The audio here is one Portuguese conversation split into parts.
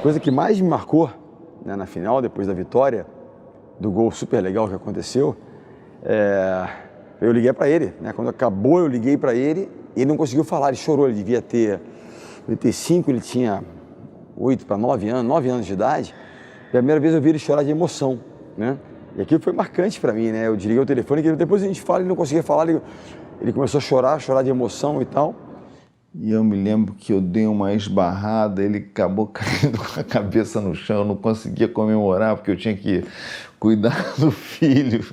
coisa que mais me marcou, né, na final, depois da vitória, do gol super legal que aconteceu, eu liguei para ele, né? Quando acabou eu liguei para ele, ele não conseguiu falar, ele chorou, ele devia ter 5, ele tinha 8 para 9 anos de idade. E a primeira vez eu vi ele chorar de emoção, né? E aquilo foi marcante para mim, né? Eu desliguei o telefone, que depois a gente fala, ele não conseguia falar, ele começou a chorar de emoção e tal. E eu me lembro que eu dei uma esbarrada, ele acabou caindo com a cabeça no chão, eu não conseguia comemorar porque eu tinha que cuidar do filho.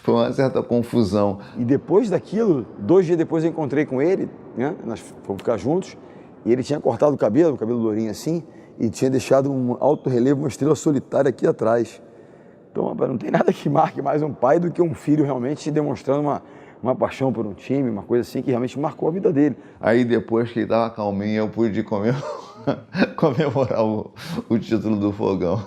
Foi uma certa confusão. E depois daquilo, 2 dias depois eu encontrei com ele, né? Nós fomos ficar juntos, e ele tinha cortado o cabelo lourinho assim, e tinha deixado um alto relevo, uma estrela solitária aqui atrás. Então, rapaz, não tem nada que marque mais um pai do que um filho realmente demonstrando uma paixão por um time, uma coisa assim que realmente marcou a vida dele. Aí depois que ele estava calminho, eu pude comemorar o título do Fogão.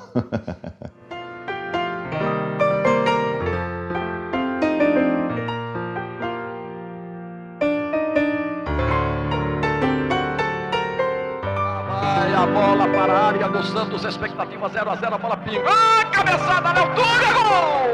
Vai a bola para a área do Santos, expectativa 0-0, a bola pinga. Ah, cabeçada na altura, gol!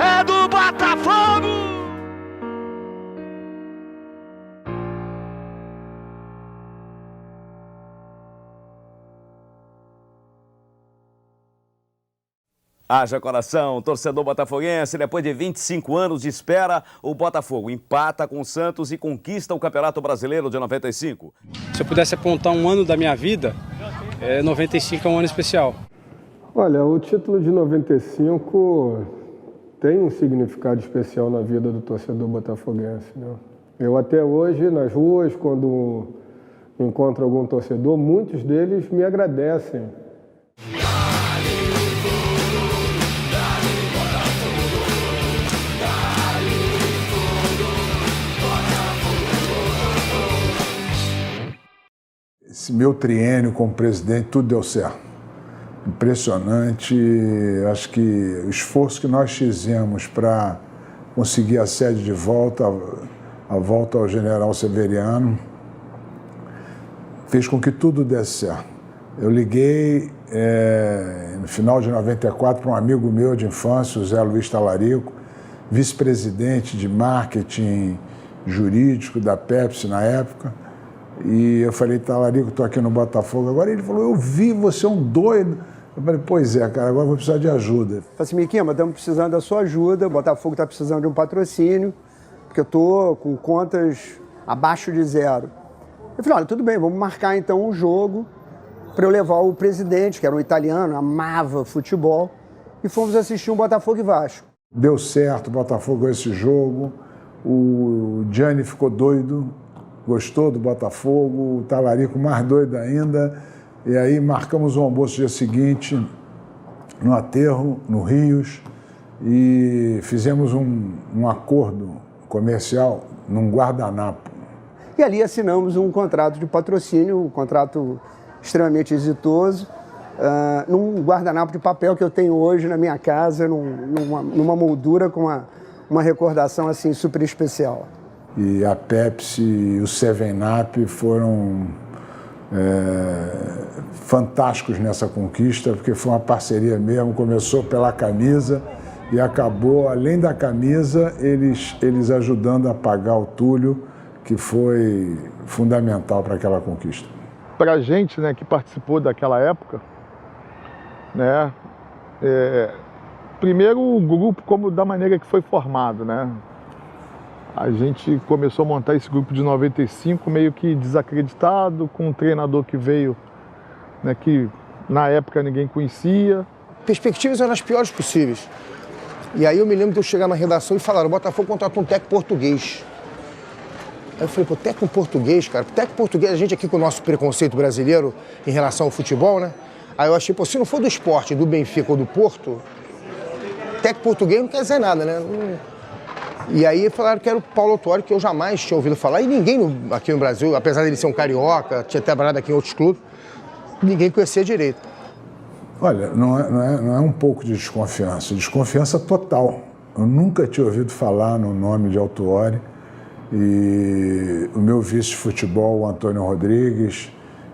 É do Botafogo! Haja coração, torcedor botafoguense, depois de 25 anos de espera, o Botafogo empata com o Santos e conquista o Campeonato Brasileiro de 95. Se eu pudesse apontar um ano da minha vida, 95 é um ano especial. Olha, o título de 95 tem um significado especial na vida do torcedor botafoguense, né? Eu até hoje, nas ruas, quando encontro algum torcedor, muitos deles me agradecem. Esse meu triênio como presidente, tudo deu certo. Impressionante. Acho que o esforço que nós fizemos para conseguir a sede de volta, a volta ao General Severiano, fez com que tudo desse certo. Eu liguei no final de 94 para um amigo meu de infância, o Zé Luiz Talarico, vice-presidente de marketing jurídico da Pepsi na época. E eu falei, Talarico, estou aqui no Botafogo agora. Ele falou, eu vi, você é um doido. Eu falei, pois é, cara, agora eu vou precisar de ajuda. Eu falei assim, Miquinha, estamos precisando da sua ajuda, o Botafogo está precisando de um patrocínio, porque eu estou com contas abaixo de 0. Eu falei, olha, tudo bem, vamos marcar então um jogo para eu levar o presidente, que era um italiano, amava futebol, e fomos assistir um Botafogo e Vasco. Deu certo, o Botafogo ganhou esse jogo, o Gianni ficou doido, gostou do Botafogo, o Talarico mais doido ainda, e aí marcamos o almoço no dia seguinte, no aterro, no Rios, e fizemos um acordo comercial num guardanapo. E ali assinamos um contrato de patrocínio, um contrato extremamente exitoso, num guardanapo de papel que eu tenho hoje na minha casa, numa moldura com uma recordação assim super especial. E a Pepsi e o 7-Up foram fantásticos nessa conquista, porque foi uma parceria mesmo, começou pela camisa e acabou, além da camisa, eles ajudando a pagar o Túlio, que foi fundamental para aquela conquista. Para a gente, né, que participou daquela época, né, primeiro o grupo como da maneira que foi formado, né? A gente começou a montar esse grupo de 95 meio que desacreditado, com um treinador que veio, né, que na época ninguém conhecia. Perspectivas eram as piores possíveis. E aí eu me lembro de eu chegar na redação e falar, o Botafogo contratou um técnico português. Aí eu falei, pô, técnico português, cara. Técnico português, a gente aqui com o nosso preconceito brasileiro em relação ao futebol, né? Aí eu achei, pô, se não for do esporte, do Benfica ou do Porto, técnico português não quer dizer nada, né? E aí falaram que era o Paulo Autuori, que eu jamais tinha ouvido falar, e ninguém aqui no Brasil, apesar dele ser um carioca, tinha trabalhado aqui em outros clubes, ninguém conhecia direito. Olha, não é um pouco de desconfiança, desconfiança total. Eu nunca tinha ouvido falar no nome de Autuori e o meu vice de futebol, o Antônio Rodrigues,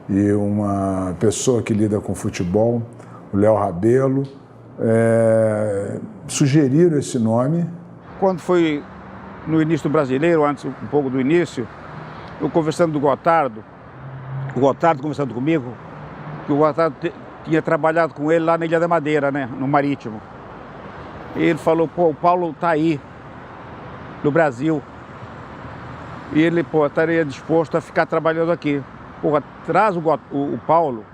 e uma pessoa que lida com futebol, o Léo Rabelo, sugeriram esse nome. Quando foi no início do Brasileiro, antes um pouco do início, eu conversando com o Gotardo conversando comigo, que o Gotardo tinha trabalhado com ele lá na Ilha da Madeira, né, no Marítimo. E ele falou, pô, o Paulo tá aí, no Brasil. E ele, pô, estaria disposto a ficar trabalhando aqui. Pô, traz o Paulo,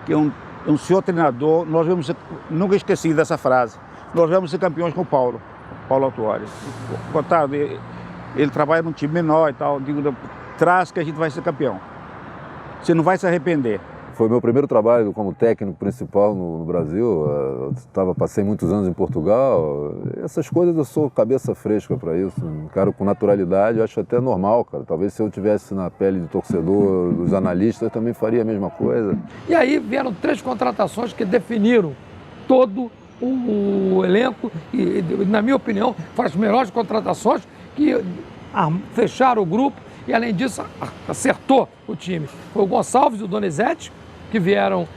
que é um senhor treinador, nós vamos ser, nunca esqueci dessa frase, nós vamos ser campeões com o Paulo Autuori. Gotardo, ele trabalha num time menor e tal, digo, traz que a gente vai ser campeão. Você não vai se arrepender. Foi meu primeiro trabalho como técnico principal no Brasil. Passei muitos anos em Portugal. Essas coisas eu sou cabeça fresca para isso. Encaro com naturalidade, eu acho até normal, cara. Talvez se eu tivesse na pele de torcedor, dos analistas, também faria a mesma coisa. E aí vieram 3 contratações que definiram todo o elenco e, na minha opinião, foram as melhores contratações que fecharam o grupo e, além disso, acertou o time. Foi o Gonçalves e o Donizete, que vieram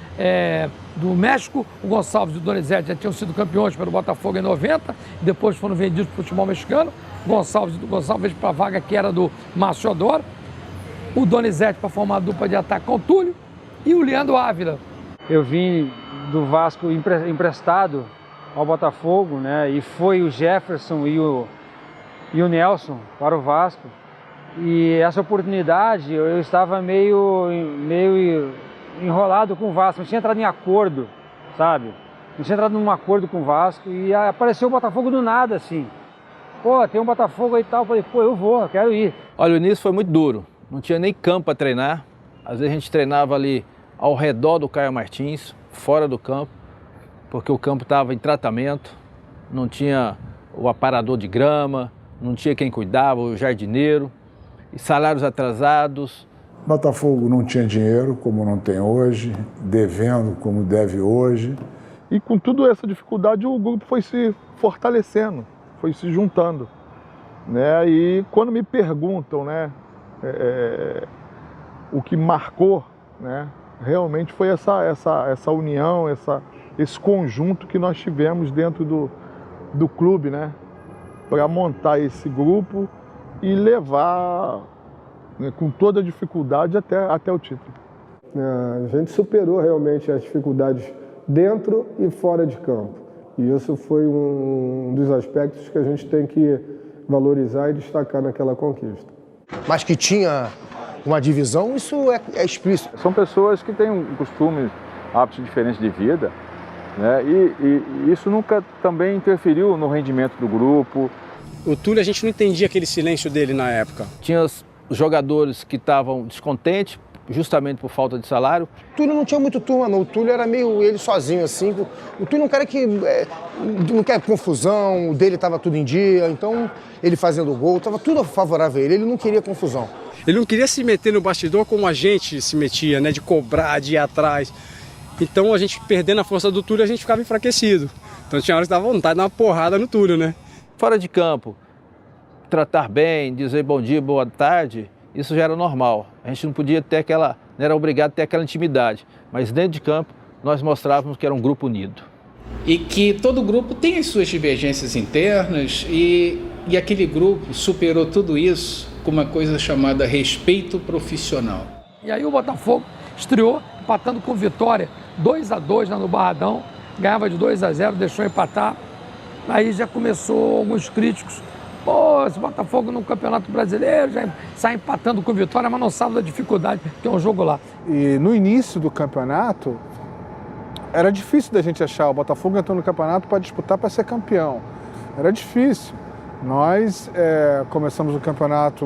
do México. O Gonçalves e o Donizete já tinham sido campeões pelo Botafogo em 90, depois foram vendidos para o futebol mexicano. O Gonçalves veio para a vaga que era do Márcio Odoro. O Donizete para formar a dupla de ataque com o Túlio e o Leandro Ávila. Eu vim do Vasco emprestado ao Botafogo, né? E foi o Jefferson e o Nelson para o Vasco. E essa oportunidade eu estava meio enrolado com o Vasco, não tinha entrado em acordo, sabe? Não tinha entrado num acordo com o Vasco e apareceu o Botafogo do nada, assim. Pô, tem um Botafogo aí e tal, eu falei, pô, eu quero ir. Olha, o início foi muito duro, não tinha nem campo para treinar. Às vezes a gente treinava ali ao redor do Caio Martins, fora do campo, porque o campo estava em tratamento, não tinha o aparador de grama, não tinha quem cuidava, o jardineiro, e salários atrasados. Botafogo não tinha dinheiro, como não tem hoje, devendo como deve hoje. E com toda essa dificuldade, o grupo foi se fortalecendo, foi se juntando, né? E quando me perguntam, né, o que marcou, né, realmente foi essa união, esse conjunto que nós tivemos dentro do clube, né, para montar esse grupo e levar, né, com toda a dificuldade até o título. A gente superou realmente as dificuldades dentro e fora de campo. E isso foi um dos aspectos que a gente tem que valorizar e destacar naquela conquista. Mas que tinha uma divisão, isso é explícito. São pessoas que têm um costume, hábitos diferentes de vida, né? E isso nunca também interferiu no rendimento do grupo. O Túlio, a gente não entendia aquele silêncio dele na época. Tinha os jogadores que estavam descontentes, justamente por falta de salário. O Túlio não tinha muito turma, não. O Túlio era meio ele sozinho, assim. O Túlio é um cara que não quer confusão, o dele estava tudo em dia, então ele fazendo gol, estava tudo favorável a ele não queria confusão. Ele não queria se meter no bastidor como a gente se metia, né? De cobrar, de ir atrás. Então a gente, perdendo a força do Túlio, a gente ficava enfraquecido. Então tinha horas que dava vontade de dar uma porrada no Túlio, né? Fora de campo, tratar bem, dizer bom dia, boa tarde, isso já era normal. A gente não podia ter não era obrigado a ter aquela intimidade. Mas dentro de campo, nós mostrávamos que era um grupo unido. E que todo grupo tem as suas divergências internas e aquele grupo superou tudo isso com uma coisa chamada respeito profissional. E aí o Botafogo estreou empatando com Vitória, 2-2 lá no Barradão, ganhava de 2-0, deixou empatar. Aí já começou alguns críticos, pô, esse Botafogo no Campeonato Brasileiro já sai empatando com Vitória, mas não sabe da dificuldade que é um jogo lá. E no início do campeonato, era difícil da gente achar. O Botafogo entrou no campeonato para disputar para ser campeão. Era difícil. Nós começamos o campeonato,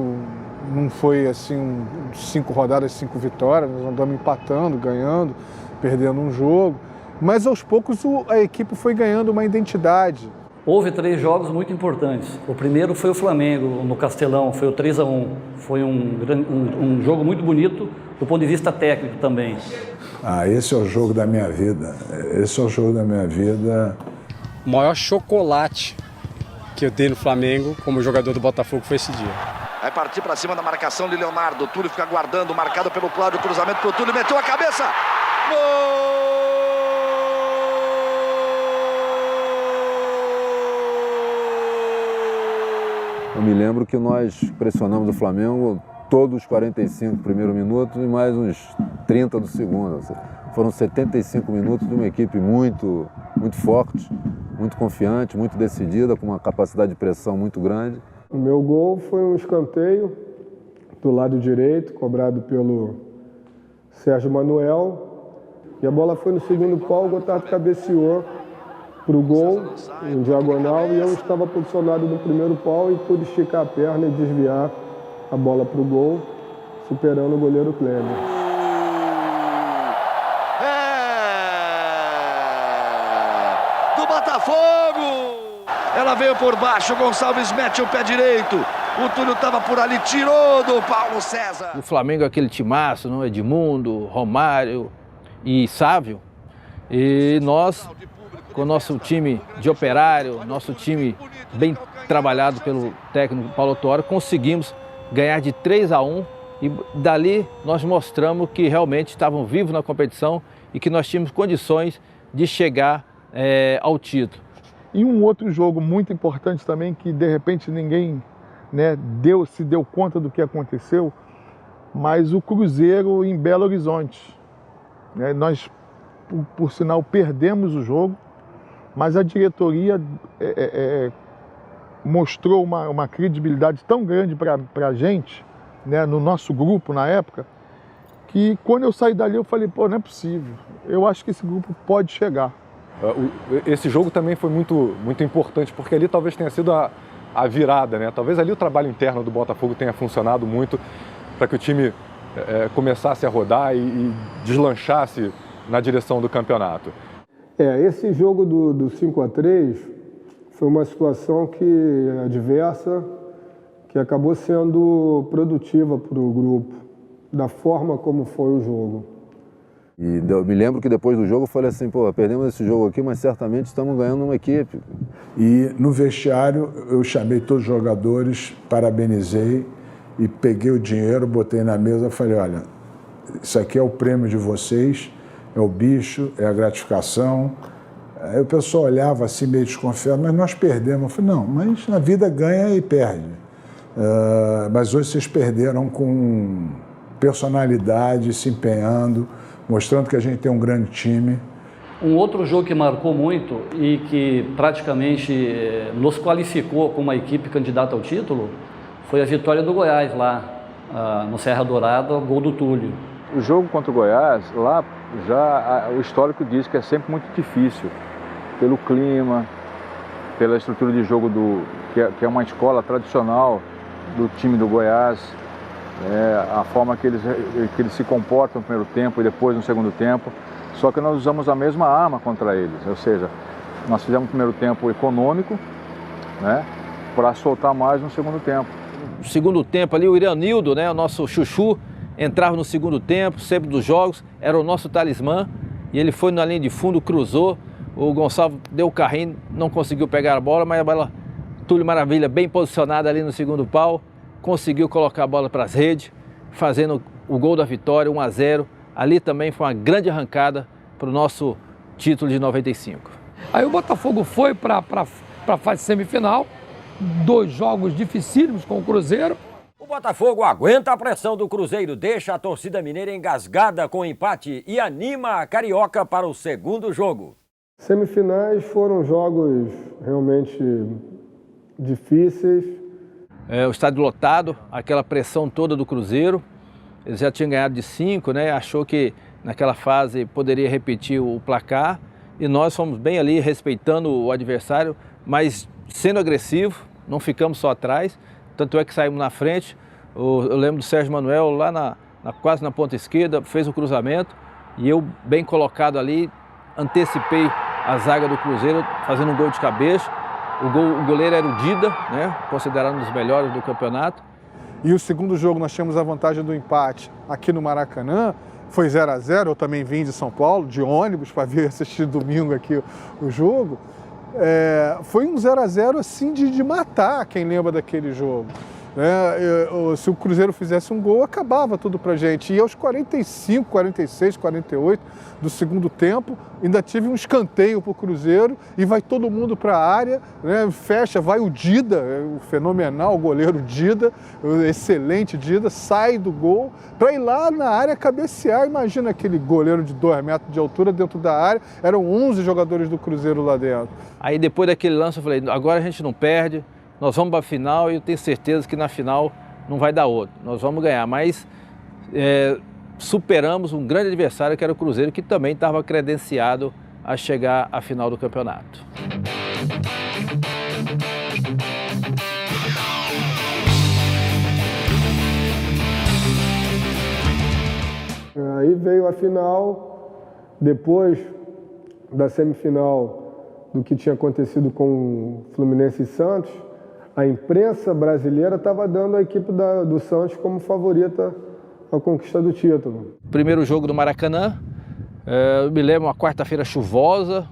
não foi assim 5 rodadas, 5 vitórias, nós andamos empatando, ganhando, perdendo um jogo. Mas aos poucos a equipe foi ganhando uma identidade. Houve 3 jogos muito importantes. O primeiro foi o Flamengo, no Castelão, foi o 3-1. Foi um jogo muito bonito, do ponto de vista técnico também. Esse é o jogo da minha vida. Esse é o jogo da minha vida. O maior chocolate que eu dei no Flamengo como jogador do Botafogo foi esse dia. Vai partir para cima da marcação de Leonardo. O Túlio fica aguardando, marcado pelo Cláudio, cruzamento pro Túlio, meteu a cabeça. Gol! Eu me lembro que nós pressionamos o Flamengo todos os 45 primeiros minutos e mais uns 30 do segundo. Foram 75 minutos de uma equipe muito forte, muito confiante, muito decidida, com uma capacidade de pressão muito grande. O meu gol foi um escanteio do lado direito, cobrado pelo Sérgio Manuel. E a bola foi no segundo pau, o Gotardo cabeceou para o gol, em diagonal, e eu estava posicionado no primeiro pau e pude esticar a perna e desviar a bola para o gol, superando o goleiro Kleber. Do Botafogo! Ela veio por baixo, o Gonçalves mete o pé direito. O Túlio estava por ali, tirou do Paulo César. O Flamengo é aquele timaço, não? Edmundo, Romário e Sávio. E nós, com o nosso time de operário, nosso time bem trabalhado pelo técnico Paulo Tuori, conseguimos ganhar de 3-1 e dali nós mostramos que realmente estavam vivos na competição e que nós tínhamos condições de chegar ao título. E um outro jogo muito importante também, que de repente ninguém, né, se deu conta do que aconteceu, mas o Cruzeiro em Belo Horizonte. Né, nós, por sinal, perdemos o jogo, mas a diretoria mostrou uma credibilidade tão grande para a gente, né, no nosso grupo na época, que quando eu saí dali eu falei, pô, não é possível, eu acho que esse grupo pode chegar. Esse jogo também foi muito importante, porque ali talvez tenha sido a virada, né? Talvez ali o trabalho interno do Botafogo tenha funcionado muito para que o time começasse a rodar e deslanchasse na direção do campeonato. Esse jogo do 5-3 foi uma situação adversa, que acabou sendo produtiva para o grupo, da forma como foi o jogo. E eu me lembro que depois do jogo eu falei assim, pô, perdemos esse jogo aqui, mas certamente estamos ganhando uma equipe. E no vestiário eu chamei todos os jogadores, parabenizei e peguei o dinheiro, botei na mesa e falei, olha, isso aqui é o prêmio de vocês, é o bicho, é a gratificação. Aí o pessoal olhava assim meio desconfiado, mas nós perdemos. Eu falei, não, mas na vida ganha e perde. Mas hoje vocês perderam com personalidade, se empenhando, mostrando que a gente tem um grande time. Um outro jogo que marcou muito e que praticamente nos qualificou como uma equipe candidata ao título foi a vitória do Goiás lá no Serra Dourada, gol do Túlio. O jogo contra o Goiás, lá já o histórico diz que é sempre muito difícil, pelo clima, pela estrutura de jogo que é uma escola tradicional do time do Goiás, a forma que eles se comportam no primeiro tempo e depois no segundo tempo. Só que nós usamos a mesma arma contra eles, ou seja, nós fizemos o primeiro tempo econômico, né, para soltar mais no segundo tempo. No segundo tempo ali o Iranildo, né, o nosso chuchu, entrava no segundo tempo, sempre dos jogos, era o nosso talismã, e ele foi na linha de fundo, cruzou, o Gonçalves deu o carrinho, não conseguiu pegar a bola, mas a bola, Túlio Maravilha, bem posicionada ali no segundo pau, conseguiu colocar a bola para as redes, fazendo o gol da vitória, 1-0. Ali também foi uma grande arrancada para o nosso título de 95. Aí o Botafogo foi para a fase semifinal, 2 jogos dificílimos com o Cruzeiro. O Botafogo aguenta a pressão do Cruzeiro, deixa a torcida mineira engasgada com o empate e anima a Carioca para o segundo jogo. Semifinais foram jogos realmente difíceis. O estádio lotado, aquela pressão toda do Cruzeiro. Eles já tinham ganhado de 5, né? Achou que naquela fase poderia repetir o placar. E nós fomos bem ali, respeitando o adversário, mas sendo agressivo, não ficamos só atrás. Tanto é que saímos na frente. Eu lembro do Sérgio Manuel lá quase na ponta esquerda, fez o cruzamento. E eu, bem colocado ali, antecipei a zaga do Cruzeiro, fazendo um gol de cabeça. O goleiro era o Dida, né? Considerado um dos melhores do campeonato. E o segundo jogo nós tínhamos a vantagem do empate aqui no Maracanã. Foi 0-0, eu também vim de São Paulo, de ônibus, para vir assistir domingo aqui o jogo. Foi um 0-0 assim de matar quem lembra daquele jogo. Se o Cruzeiro fizesse um gol, acabava tudo pra gente. E aos 45, 46, 48 do segundo tempo, ainda tive um escanteio pro Cruzeiro e vai todo mundo para a área, né? Fecha, vai o Dida, o fenomenal goleiro Dida, o excelente Dida, sai do gol para ir lá na área cabecear. Imagina aquele goleiro de 2 metros de altura dentro da área, eram 11 jogadores do Cruzeiro lá dentro. Aí depois daquele lance eu falei, agora a gente não perde, nós vamos para a final e eu tenho certeza que na final não vai dar outro. Nós vamos ganhar, mas superamos um grande adversário que era o Cruzeiro, que também estava credenciado a chegar à final do campeonato. Aí veio a final, depois da semifinal do que tinha acontecido com o Fluminense e Santos, a imprensa brasileira estava dando a equipe do Santos como favorita à conquista do título. Primeiro jogo do Maracanã, eu me lembro, uma quarta-feira chuvosa.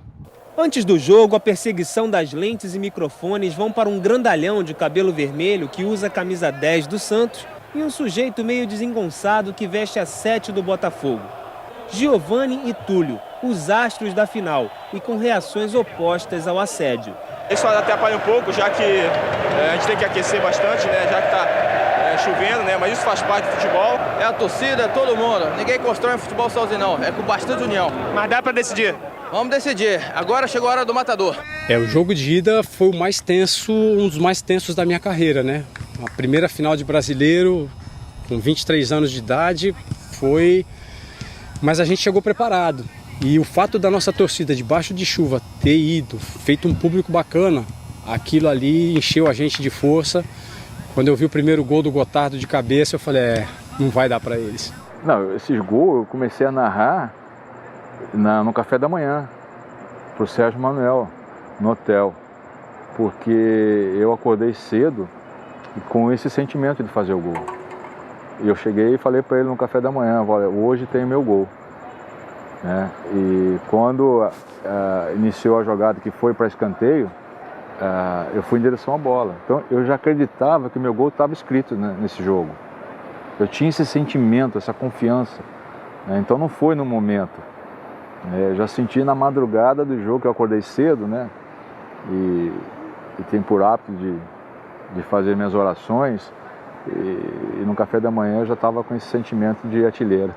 Antes do jogo, a perseguição das lentes e microfones vão para um grandalhão de cabelo vermelho que usa a camisa 10 do Santos e um sujeito meio desengonçado que veste a 7 do Botafogo. Giovani e Túlio, os astros da final, e com reações opostas ao assédio. Isso atrapalha um pouco, já que a gente tem que aquecer bastante, né? Já que está chovendo, né? Mas isso faz parte do futebol. É a torcida, é todo mundo. Ninguém constrói futebol sozinho, não. É com bastante união. Mas dá para decidir. Vamos decidir. Agora chegou a hora do matador. O jogo de ida foi o mais tenso, um dos mais tensos da minha carreira, né? A primeira final de brasileiro, com 23 anos de idade, foi... Mas a gente chegou preparado. E o fato da nossa torcida, debaixo de chuva, ter ido, feito um público bacana, aquilo ali encheu a gente de força. Quando eu vi o primeiro gol do Gotardo de cabeça, eu falei, não vai dar para eles. Não, esses gols eu comecei a narrar no café da manhã, pro Sérgio Manuel, no hotel. Porque eu acordei cedo com esse sentimento de fazer o gol. E eu cheguei e falei para ele no café da manhã, hoje tem meu gol. E quando iniciou a jogada que foi para escanteio, eu fui em direção à bola. Então eu já acreditava que meu gol estava escrito, né, nesse jogo. Eu tinha esse sentimento, essa confiança. Então não foi no momento. Eu já senti na madrugada do jogo, que eu acordei cedo, né? E tenho por hábito de fazer minhas orações. E no café da manhã eu já estava com esse sentimento de artilheiro.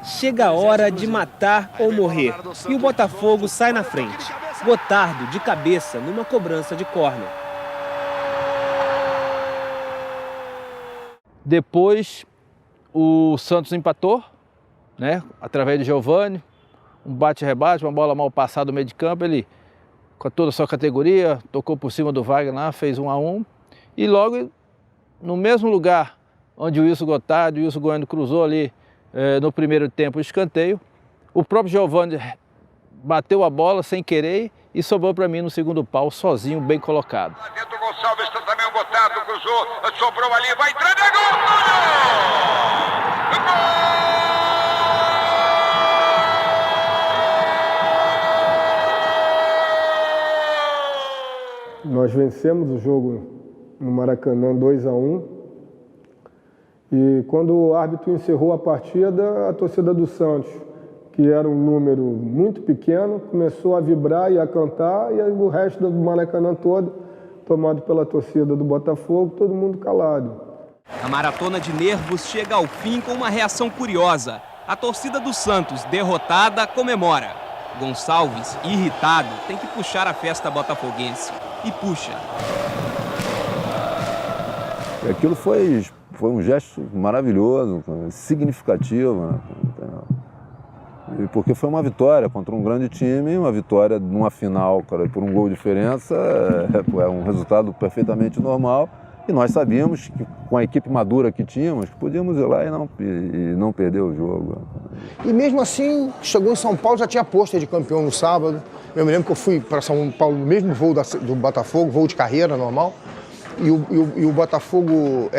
Chega a hora de matar ou morrer. E o Botafogo sai na frente. Gotardo de cabeça numa cobrança de córner. Depois o Santos empatou, né? Através de Giovani. Um bate-rebate, uma bola mal passada no meio de campo. Ele, com toda a sua categoria, tocou por cima do Wagner lá, fez 1-1. E logo, no mesmo lugar onde o Wilson Gotardo e o Wilson Goiano cruzou ali, no primeiro tempo, o escanteio, o próprio Giovani bateu a bola sem querer e sobrou para mim no segundo pau, sozinho, bem colocado. Lá dentro o Gonçalves, também o Gotardo cruzou, sobrou ali, vai entrando, é gol! Gol! Nós vencemos o jogo no Maracanã 2-1. E quando o árbitro encerrou a partida, a torcida do Santos, que era um número muito pequeno, começou a vibrar e a cantar, e o resto do Maracanã todo, tomado pela torcida do Botafogo, todo mundo calado. A maratona de nervos chega ao fim com uma reação curiosa. A torcida do Santos, derrotada, comemora. Gonçalves, irritado, tem que puxar a festa botafoguense. E puxa. Aquilo foi um gesto maravilhoso, significativo, né? Porque foi uma vitória contra um grande time, uma vitória numa final, cara, por um gol de diferença, é um resultado perfeitamente normal E nós sabíamos que com a equipe madura que tínhamos, podíamos ir lá e não perder o jogo. E mesmo assim, chegou em São Paulo, já tinha pôster de campeão no sábado. Eu me lembro que eu fui para São Paulo no mesmo voo do Botafogo, voo de carreira normal. E o Botafogo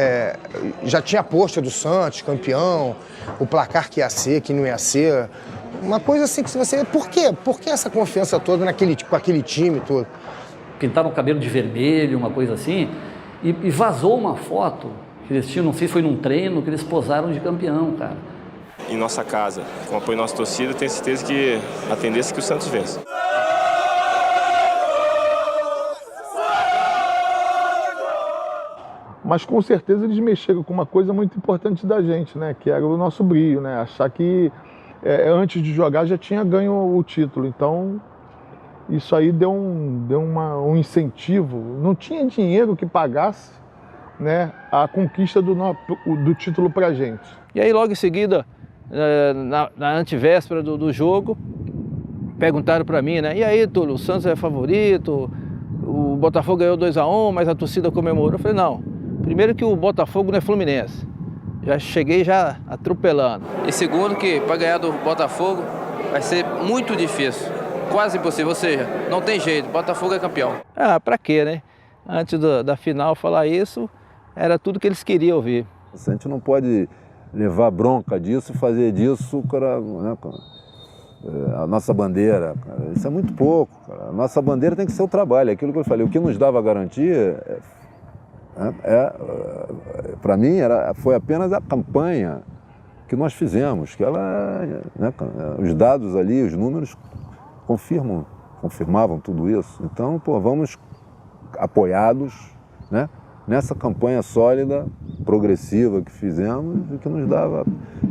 já tinha pôster do Santos, campeão, o placar que ia ser, que não ia ser. Uma coisa assim que você... Por quê? Por que essa confiança toda com aquele time todo? Pintaram o cabelo de vermelho, uma coisa assim, e vazou uma foto que eles tinham, não sei se foi num treino, que eles posaram de campeão, cara. Em nossa casa, com o apoio da nossa torcida, tenho certeza que a tendência é que o Santos vença. Mas com certeza eles mexeram com uma coisa muito importante da gente, né? Que era o nosso brilho, né? Achar que antes de jogar já tinha ganho o título. Então isso aí deu um incentivo. Não tinha dinheiro que pagasse, né, a conquista do título pra gente. E aí logo em seguida, na antevéspera do jogo, perguntaram para mim, né? E aí, Túlio, o Santos é favorito, o Botafogo ganhou 2-1, mas a torcida comemorou. Eu falei, não, primeiro que o Botafogo não é Fluminense. Já cheguei atropelando. E segundo que para ganhar do Botafogo vai ser muito difícil, quase impossível, ou seja, não tem jeito, Botafogo é campeão. Ah, pra quê, né? Antes da final falar isso, era tudo que eles queriam ouvir. A gente não pode levar bronca disso e fazer disso, cara, né, a nossa bandeira, cara. Isso é muito pouco, cara. A nossa bandeira tem que ser o trabalho, é aquilo que eu falei. O que nos dava garantia, para mim, foi apenas a campanha que nós fizemos, que ela, né, os dados ali, os números confirmavam tudo isso. Então, pô, vamos apoiados, né, nessa campanha sólida, progressiva que fizemos e que nos dava,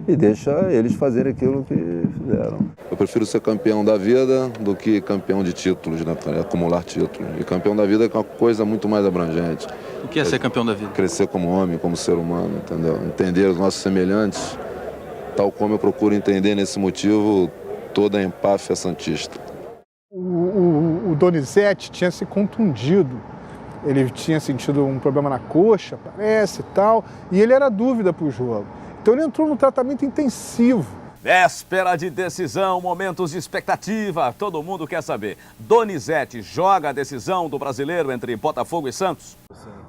e deixa eles fazerem aquilo que fizeram. Eu prefiro ser campeão da vida do que campeão de títulos, né, cara? Acumular títulos. E campeão da vida é uma coisa muito mais abrangente. O que é ser campeão da vida? Crescer como homem, como ser humano, entendeu? Entender os nossos semelhantes, tal como eu procuro entender nesse motivo toda a empáfia santista. O Donizete tinha se contundido. Ele tinha sentido um problema na coxa, parece, e tal, e ele era dúvida para o jogo. Então ele entrou no tratamento intensivo. Véspera de decisão, momentos de expectativa, todo mundo quer saber. Donizete joga a decisão do brasileiro entre Botafogo e Santos?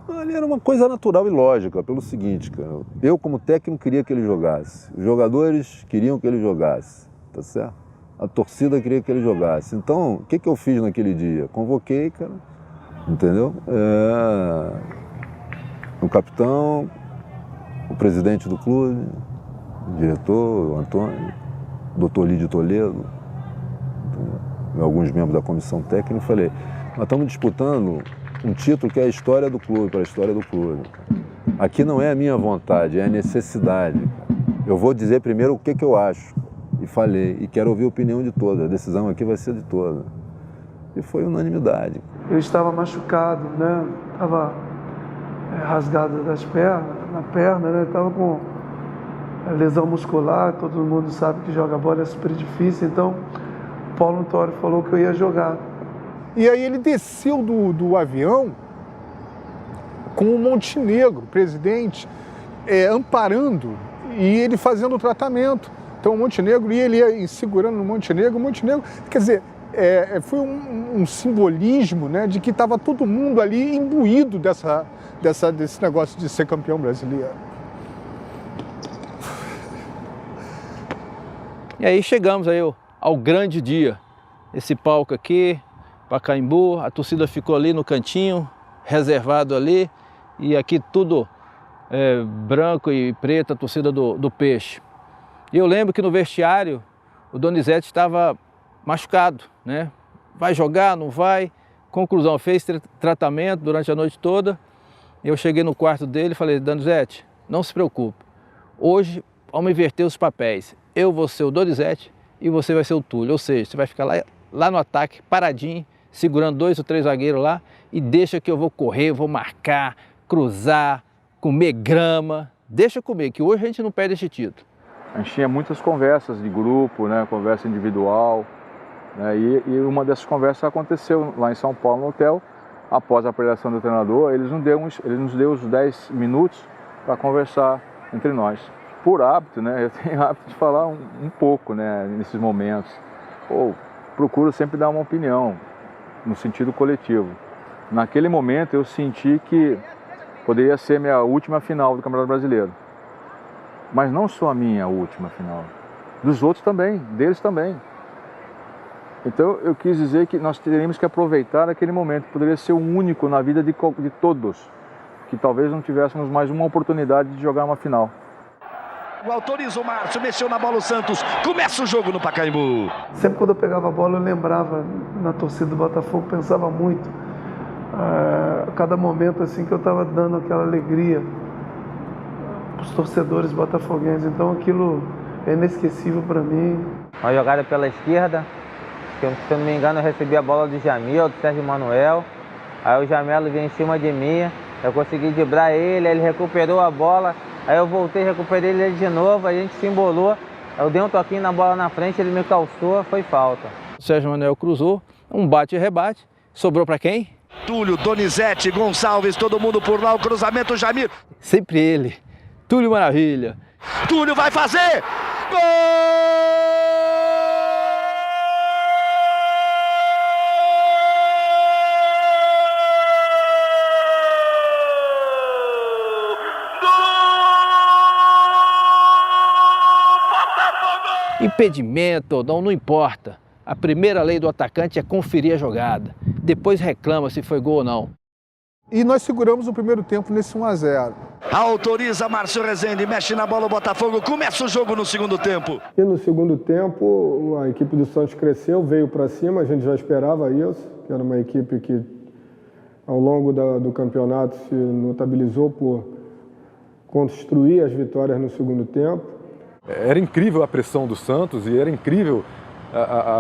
Ali era uma coisa natural e lógica, pelo seguinte, cara, eu como técnico queria que ele jogasse, os jogadores queriam que ele jogasse, tá certo? A torcida queria que ele jogasse. Então, o que eu fiz naquele dia? Convoquei, cara, entendeu? O capitão, o presidente do clube, o diretor, o Antônio, o doutor Lídio Toledo, e alguns membros da comissão técnica, e falei, nós estamos disputando um título que é a história do clube, para a história do clube. Aqui não é a minha vontade, é a necessidade. Eu vou dizer primeiro o que eu acho, e falei, e quero ouvir a opinião de todos, a decisão aqui vai ser de todos. E foi unanimidade. Eu estava machucado, né? Estava rasgado na perna, né? Estava com lesão muscular, todo mundo sabe que joga bola é super difícil, então o Paulo Autuori falou que eu ia jogar. E aí ele desceu do avião com o Montenegro, presidente, amparando e ele fazendo o tratamento. Então o Montenegro, e ele ia segurando o Montenegro, quer dizer, foi um simbolismo, né, de que estava todo mundo ali imbuído desse negócio de ser campeão brasileiro. E aí chegamos aí ao grande dia. Esse palco aqui, Pacaembu, a torcida ficou ali no cantinho, reservado ali, e aqui tudo branco e preto, a torcida do Peixe. E eu lembro que no vestiário o Donizete estava machucado, né? Vai jogar, não vai? Conclusão, fez tratamento durante a noite toda. Eu cheguei no quarto dele e falei, Donizete, não se preocupe. Hoje vamos inverter os papéis. Eu vou ser o Donizete e você vai ser o Túlio. Ou seja, você vai ficar lá no ataque, paradinho, segurando 2 ou 3 zagueiros lá e deixa que eu vou correr, vou marcar, cruzar, comer grama. Deixa comer, que hoje a gente não perde esse título. A gente tinha muitas conversas de grupo, né, conversa individual, né, e uma dessas conversas aconteceu lá em São Paulo, no hotel, após a avaliação do treinador, ele nos deu os 10 minutos para conversar entre nós. Por hábito, né, eu tenho hábito de falar um pouco, né, nesses momentos. Ou procuro sempre dar uma opinião, no sentido coletivo. Naquele momento eu senti que poderia ser minha última final do Campeonato Brasileiro. Mas não só a minha última final. Dos outros também, deles também. Então eu quis dizer que nós teríamos que aproveitar aquele momento. Poderia ser o único na vida de todos. Que talvez não tivéssemos mais uma oportunidade de jogar uma final. Autoriza o Márcio, mexeu na bola o Santos. Começa o jogo no Pacaembu. Sempre quando eu pegava a bola, eu lembrava na torcida do Botafogo, pensava muito. A cada momento assim que eu estava dando aquela alegria para os torcedores botafoguenses. Então aquilo é inesquecível para mim. Uma jogada pela esquerda, que se eu não me engano eu recebi a bola do Jamil, do Sérgio Manuel. Aí o Jamelo veio em cima de mim, eu consegui driblar ele recuperou a bola. Aí eu voltei, recuperei ele de novo, a gente se embolou. Eu dei um toquinho na bola na frente, ele me calçou, foi falta. O Sérgio Manuel cruzou, um bate e rebate. Sobrou para quem? Túlio, Donizete, Gonçalves, todo mundo por lá, o cruzamento, Jamir. Sempre ele, Túlio Maravilha. Túlio vai fazer! Gol! Impedimento, não importa. A primeira lei do atacante é conferir a jogada. Depois reclama se foi gol ou não. E nós seguramos o primeiro tempo nesse 1-0. Autoriza Márcio Rezende, mexe na bola o Botafogo, começa o jogo no segundo tempo. E no segundo tempo, a equipe do Santos cresceu, veio para cima, a gente já esperava isso, que era uma equipe que ao longo do campeonato se notabilizou por construir as vitórias no segundo tempo. Era incrível a pressão do Santos e era incrível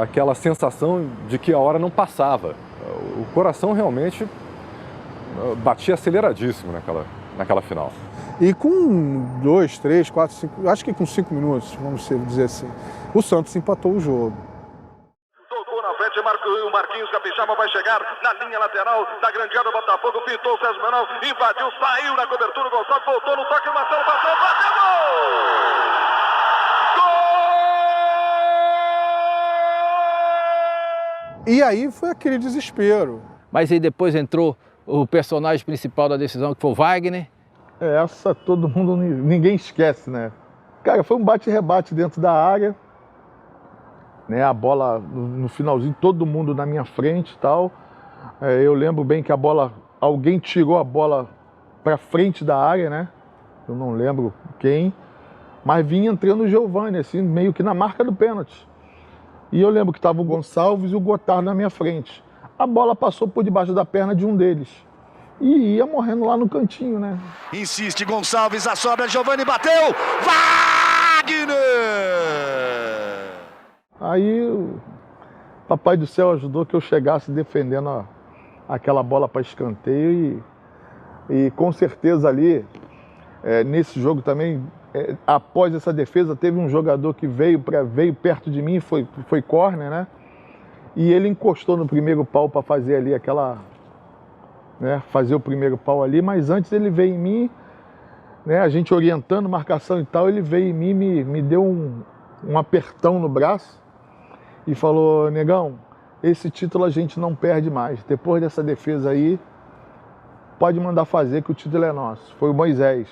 aquela sensação de que a hora não passava. O coração realmente batia aceleradíssimo naquela final. E com 2, 3, 4, 5, acho que com 5 minutos, vamos dizer assim, o Santos empatou o jogo. Tocou na frente, o Marquinhos Capixaba vai chegar na linha lateral da grande área do Botafogo, pintou o Sérgio Manuel, invadiu, saiu na cobertura, o Gonçalves voltou no toque, Marcelo bateu, gol! E aí foi aquele desespero. Mas aí depois entrou o personagem principal da decisão, que foi o Wagner. Essa todo mundo, ninguém esquece, né? Cara, foi um bate-rebate dentro da área, né? A bola no finalzinho, todo mundo na minha frente e tal. Eu lembro bem que alguém tirou a bola para frente da área, né? Eu não lembro quem, mas vinha entrando o Giovani, assim, meio que na marca do pênalti. E eu lembro que estava o Gonçalves e o Gotardo na minha frente. A bola passou por debaixo da perna de um deles. E ia morrendo lá no cantinho, né? Insiste Gonçalves, a sobra, Giovani bateu! Wagner! Aí o Papai do Céu ajudou que eu chegasse defendendo aquela bola para escanteio. E com certeza ali, nesse jogo também, após essa defesa, teve um jogador que veio perto de mim, foi córner, né? E ele encostou no primeiro pau para fazer ali fazer o primeiro pau ali, mas antes ele veio em mim, né? A gente orientando, marcação e tal, ele veio em mim, me deu um apertão no braço e falou: negão, esse título a gente não perde mais. Depois dessa defesa aí, pode mandar fazer que o título é nosso. Foi o Moisés.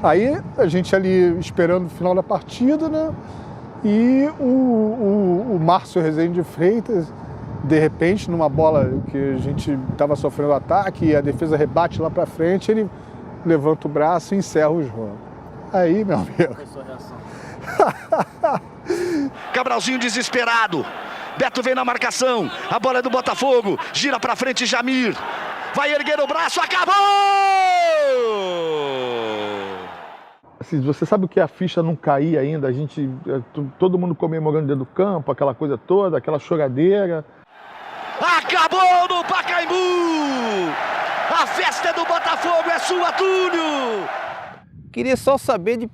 Aí a gente ali esperando o final da partida, né? E o Márcio Rezende de Freitas, de repente, numa bola que a gente estava sofrendo ataque e a defesa rebate lá para frente, ele levanta o braço e encerra o jogo. Aí, meu amigo... Qual foi a sua reação? Cabralzinho desesperado. Beto vem na marcação. A bola é do Botafogo. Gira para frente, Jamir. Vai erguer o braço, acabou! Assim, você sabe o que é a ficha não cair ainda? A gente, todo mundo comemorando dentro do campo, aquela coisa toda, aquela choradeira. Acabou no Pacaembu! A festa é do Botafogo, é sua, Túlio! Queria só saber de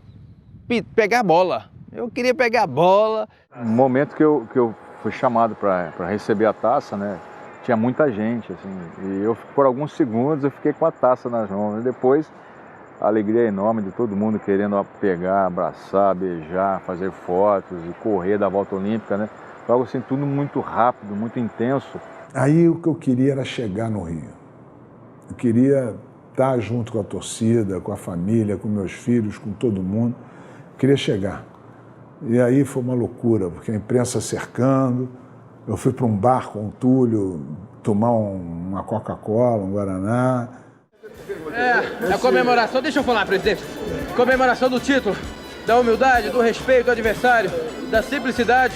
pegar a bola. Eu queria pegar a bola. No momento que eu fui chamado para receber a taça, né? Tinha muita gente, assim, e eu, por alguns segundos, eu fiquei com a taça nas mãos. E depois, a alegria enorme de todo mundo querendo pegar, abraçar, beijar, fazer fotos e correr da volta olímpica, né? Foi algo assim, tudo muito rápido, muito intenso. Aí o que eu queria era chegar no Rio. Eu queria estar junto com a torcida, com a família, com meus filhos, com todo mundo. Eu queria chegar. E aí foi uma loucura, porque a imprensa cercando, eu fui para um bar com o Túlio tomar uma Coca-Cola, um Guaraná. É a comemoração, deixa eu falar, presidente. Comemoração do título, da humildade, do respeito ao adversário, da simplicidade.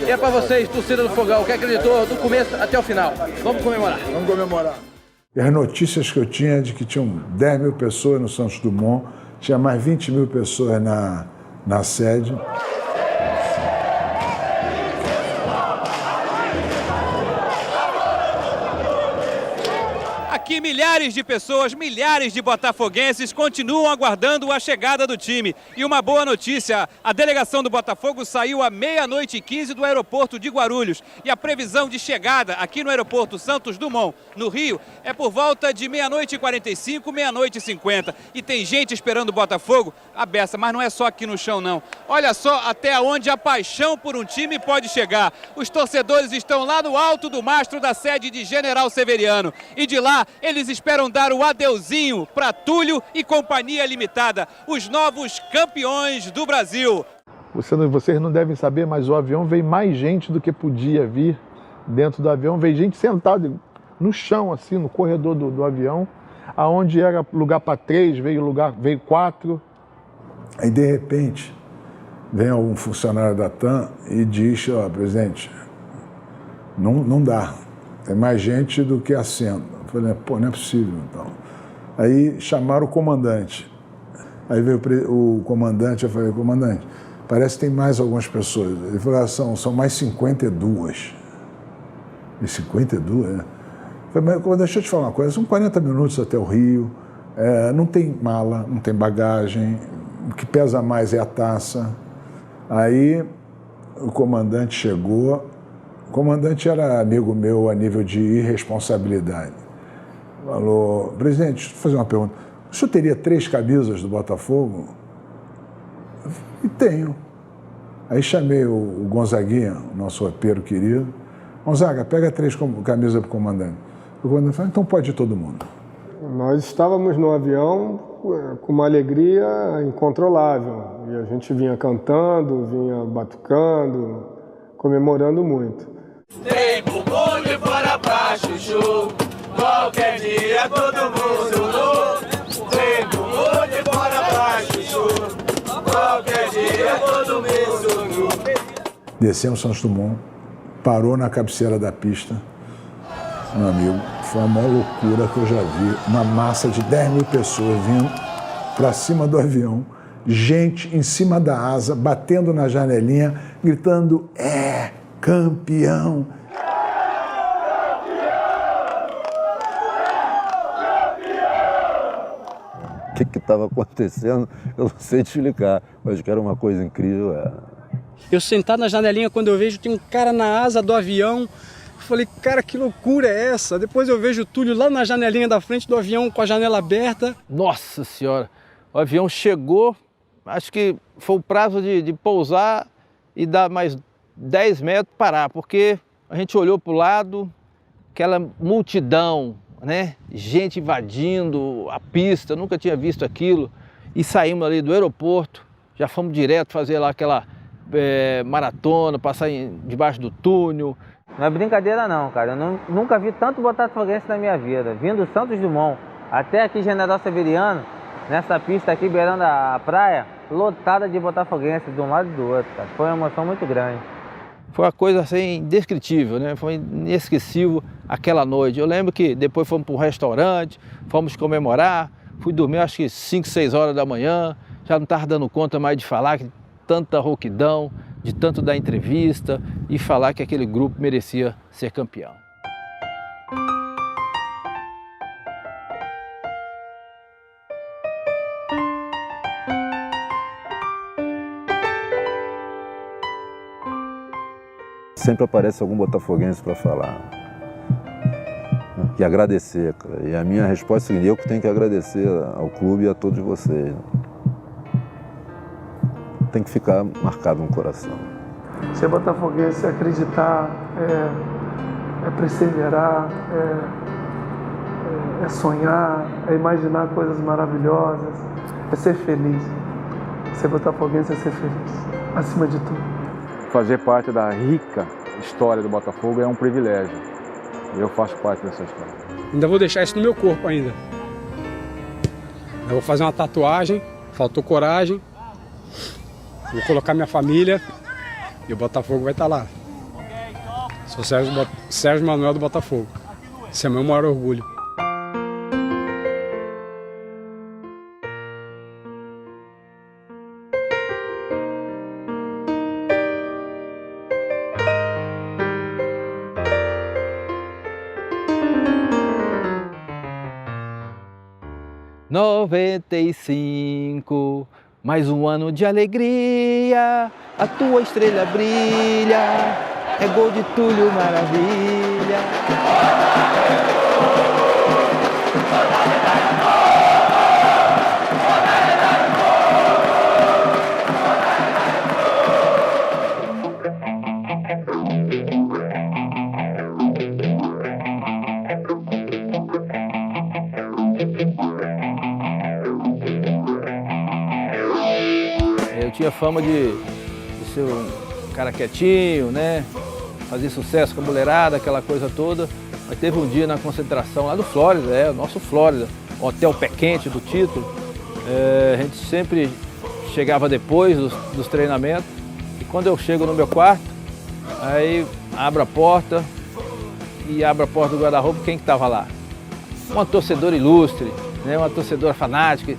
E é para vocês, torcida do Fogão, que acreditou do começo até o final. Vamos comemorar. Vamos comemorar. E as notícias que eu tinha de que tinham 10 mil pessoas no Santos Dumont, tinha mais 20 mil pessoas na sede. Aqui milhares de pessoas, milhares de botafoguenses continuam aguardando a chegada do time. E uma boa notícia, a delegação do Botafogo saiu à 00:15 do aeroporto de Guarulhos. E a previsão de chegada aqui no aeroporto Santos Dumont, no Rio, é por volta de 00:45, 00:50. E tem gente esperando o Botafogo à beça, mas não é só aqui no chão não. Olha só até onde a paixão por um time pode chegar. Os torcedores estão lá no alto do mastro da sede de General Severiano. E de lá, eles esperam dar o adeuzinho para Túlio e Companhia Limitada, os novos campeões do Brasil. Vocês não devem saber, mas o avião veio mais gente do que podia vir dentro do avião. Veio gente sentada no chão, assim, no corredor do avião, aonde era lugar para 3, veio 4. Aí, de repente, vem algum funcionário da TAM e diz, ó, presidente, não dá, tem mais gente do que assento. Eu falei, pô, não é possível, então. Aí chamaram o comandante. Aí veio o comandante, eu falei, comandante, parece que tem mais algumas pessoas. Ele falou, são mais 52. E 52, né? Eu falei, mas comandante, deixa eu te falar uma coisa, são 40 minutos até o Rio, não tem mala, não tem bagagem, o que pesa mais é a taça. Aí o comandante chegou, o comandante era amigo meu a nível de irresponsabilidade. Falou, presidente, deixa eu fazer uma pergunta. O senhor teria 3 camisas do Botafogo? Eu falei, e tenho. Aí chamei o Gonzaguinha, o nosso roteiro querido. Gonzaga, pega 3 camisas para o comandante. O comandante falou, então pode ir todo mundo. Nós estávamos no avião com uma alegria incontrolável. E a gente vinha cantando, vinha batucando, comemorando muito. Tem bumbum de fora pra chuchu. Qualquer dia todo mundo nu. Tem bumbum de fora pra chuchu. Qualquer dia todo mundo nu. Descemos Santos Dumont, parou na cabeceira da pista. Meu amigo, foi a maior loucura que eu já vi. Uma massa de 10 mil pessoas vindo para cima do avião. Gente em cima da asa, batendo na janelinha, gritando, campeão. O que estava acontecendo, eu não sei te explicar, mas que era uma coisa incrível. Eu sentado na janelinha, quando eu vejo, tem um cara na asa do avião. Falei, cara, que loucura é essa? Depois eu vejo o Túlio lá na janelinha da frente do avião com a janela aberta. Nossa Senhora, o avião chegou, acho que foi o prazo de pousar e dar mais 10 metros parar, porque a gente olhou para o lado, aquela multidão, né? Gente invadindo a pista, nunca tinha visto aquilo. E saímos ali do aeroporto, já fomos direto fazer lá aquela maratona, passar debaixo do túnel. Não é brincadeira não, cara. Eu nunca vi tanto botafoguense na minha vida. Vindo do Santos Dumont até aqui General Severiano, nessa pista aqui beirando a praia, lotada de botafoguenses de um lado e do outro, cara. Foi uma emoção muito grande. Foi uma coisa assim indescritível, né? Foi inesquecível aquela noite. Eu lembro que depois fomos para um restaurante, fomos comemorar, fui dormir acho que 5, 6 horas da manhã, já não estava dando conta mais de falar, que tanta rouquidão, de tanto dar entrevista e falar que aquele grupo merecia ser campeão. sempre aparece algum botafoguense para falar. E agradecer, cara. E a minha resposta é a seguinte: eu que tenho que agradecer ao clube e a todos vocês. Tem que ficar marcado no coração. Ser botafoguense é acreditar, é perseverar, é sonhar, é imaginar coisas maravilhosas, é ser feliz. Ser botafoguense é ser feliz, acima de tudo. Fazer parte da rica história do Botafogo é um privilégio. Eu faço parte dessa história. Ainda vou deixar isso no meu corpo ainda. Eu vou fazer uma tatuagem, faltou coragem. Vou colocar minha família e o Botafogo vai estar lá. Sou Sérgio Manuel do Botafogo. Esse é o meu maior orgulho. '95, mais um ano de alegria, a tua estrela brilha, é gol de Túlio Maravilha. Eu tinha fama de ser um cara quietinho, né? Fazer sucesso com a mulherada, aquela coisa toda. Mas teve um dia na concentração lá do Flórida, o nosso Flórida, hotel pé quente do título. A gente sempre chegava depois dos treinamentos. E quando eu chego no meu quarto, aí abro a porta do guarda-roupa, quem que estava lá? Uma torcedora ilustre, né? Uma torcedora fanática.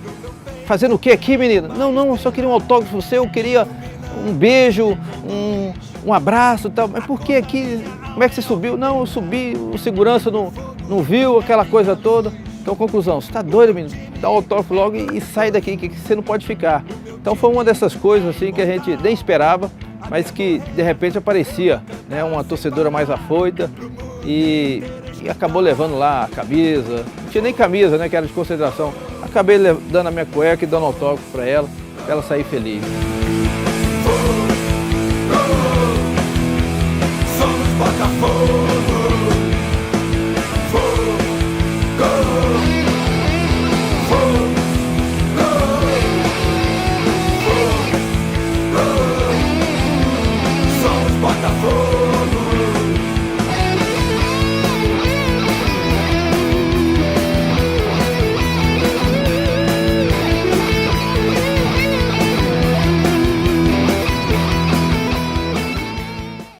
Fazendo o que aqui, menina? Não, eu só queria um autógrafo de você, eu queria um beijo, um abraço e tal. Mas por que aqui? Como é que você subiu? Não, eu subi, o segurança não viu, aquela coisa toda. Então, conclusão, você tá doido, menino? Dá o autógrafo logo e sai daqui, que você não pode ficar. Então foi uma dessas coisas assim que a gente nem esperava, mas que de repente aparecia, né? Uma torcedora mais afoita e acabou levando lá a camisa. Não tinha nem camisa, né? Que era de concentração. Acabei dando a minha cueca e dando autógrafo para ela sair feliz. Somos Botafogo.